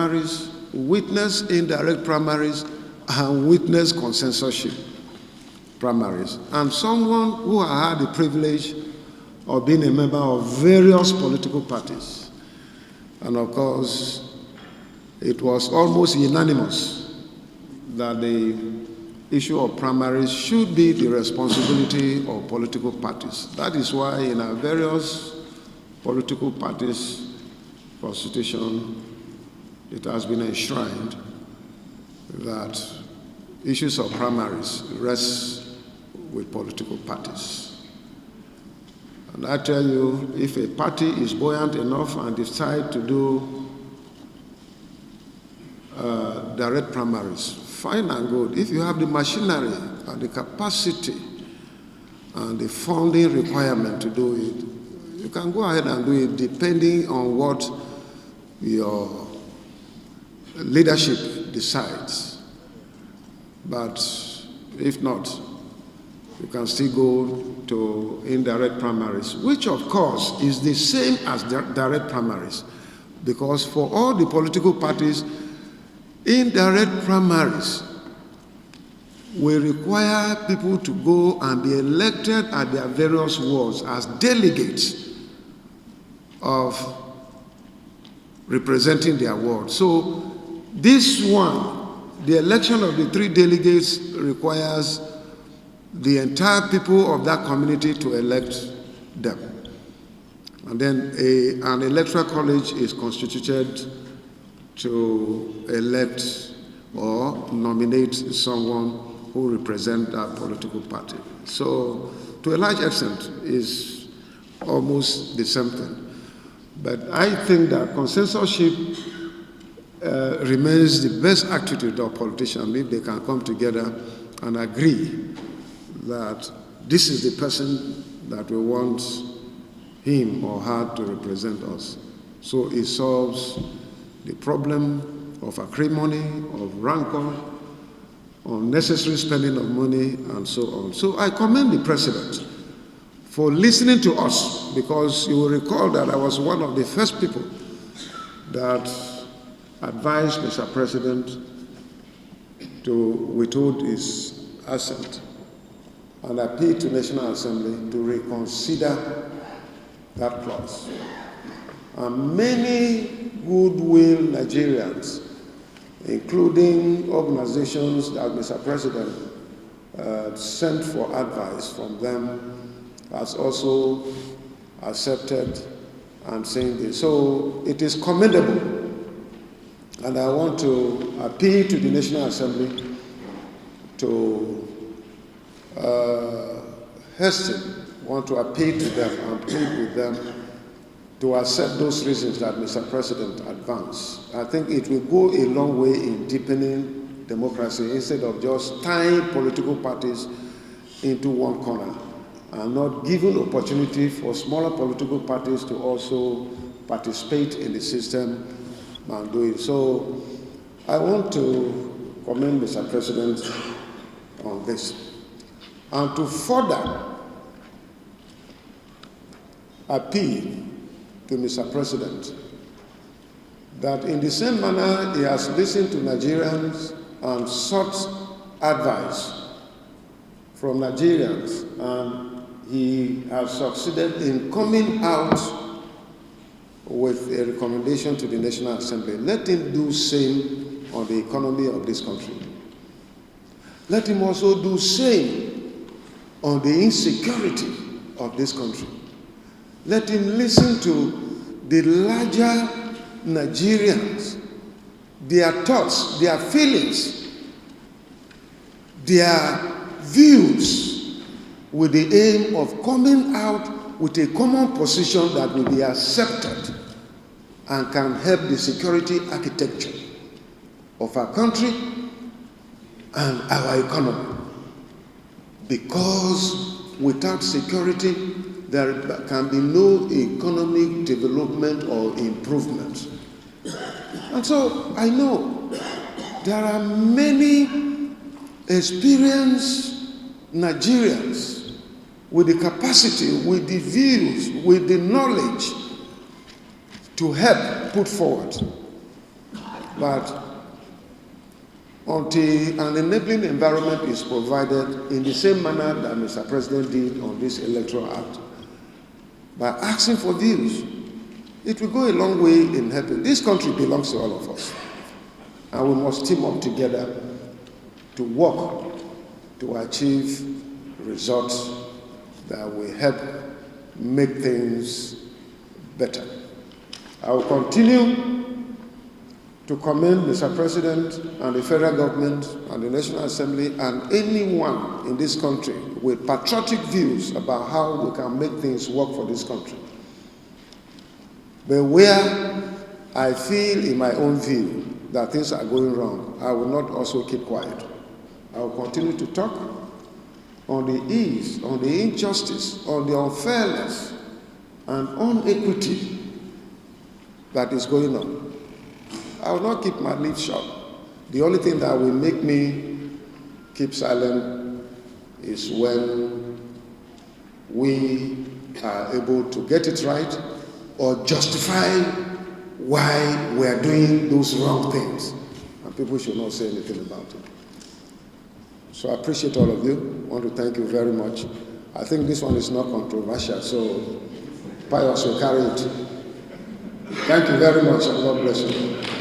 primaries, witness indirect primaries, and witness consensorship primaries. And someone who had the privilege of being a member of various political parties. And of course, it was almost unanimous that the issue of primaries should be the responsibility of political parties. That is why in our various political parties' constitution, it has been enshrined that issues of primaries rest with political parties. And I tell you, if a party is buoyant enough and decide to do direct primaries, fine and good. If you have the machinery and the capacity and the funding requirement to do it, you can go ahead and do it depending on what your leadership decides. But if not, you can still go to indirect primaries, which of course is the same as direct primaries, because for all the political parties, indirect primaries will require people to go and be elected at their various wards as delegates of representing their ward. So this one, the election of the 3 delegates requires the entire people of that community to elect them. And then an electoral college is constituted to elect or nominate someone who represents that political party. So to a large extent, is almost the same thing. But I think that consensorship remains the best attitude of politicians if they can come together and agree that this is the person that we want him or her to represent us. So it solves the problem of acrimony, of rancor, unnecessary spending of money, and so on. So I commend the President for listening to us, because you will recall that I was one of the first people that advised Mr. President to withhold his assent and appeal to National Assembly to reconsider that clause. And many goodwill Nigerians, including organizations that Mr. President sent for advice from them, has also accepted and saying this. So it is commendable. And I want to appeal to the National Assembly to want to appeal to them and plead with them to accept those reasons that Mr. President advanced. I think it will go a long way in deepening democracy instead of just tying political parties into one corner and not giving opportunity for smaller political parties to also participate in the system and do it. So I want to commend Mr. President on this. And to further appeal to Mr. President that in the same manner he has listened to Nigerians and sought advice from Nigerians, and he has succeeded in coming out with a recommendation to the National Assembly. Let him do same on the economy of this country. Let him also do same on the insecurity of this country. Let him listen to the larger Nigerians, their thoughts, their feelings, their views, with the aim of coming out with a common position that will be accepted and can help the security architecture of our country and our economy. Because without security, there can be no economic development or improvement. And so I know there are many experienced Nigerians with the capacity, with the views, with the knowledge to help put forward But until an enabling environment is provided in the same manner that Mr. President did on this Electoral Act, by asking for views, it will go a long way in helping. This country belongs to all of us, and we must team up together to work to achieve results that will help make things better. I will continue to commend Mr. President and the federal government and the National Assembly and anyone in this country with patriotic views about how we can make things work for this country. But where I feel in my own view that things are going wrong, I will not also keep quiet. I will continue to talk on the ills, on the injustice, on the unfairness and inequity that is going on. I will not keep my lips shut. The only thing that will make me keep silent is when we are able to get it right or justify why we are doing those wrong things. And people should not say anything about it. So I appreciate all of you. I want to thank you very much. I think this one is not controversial, so Pius will carry it. Thank you very much, and God bless you.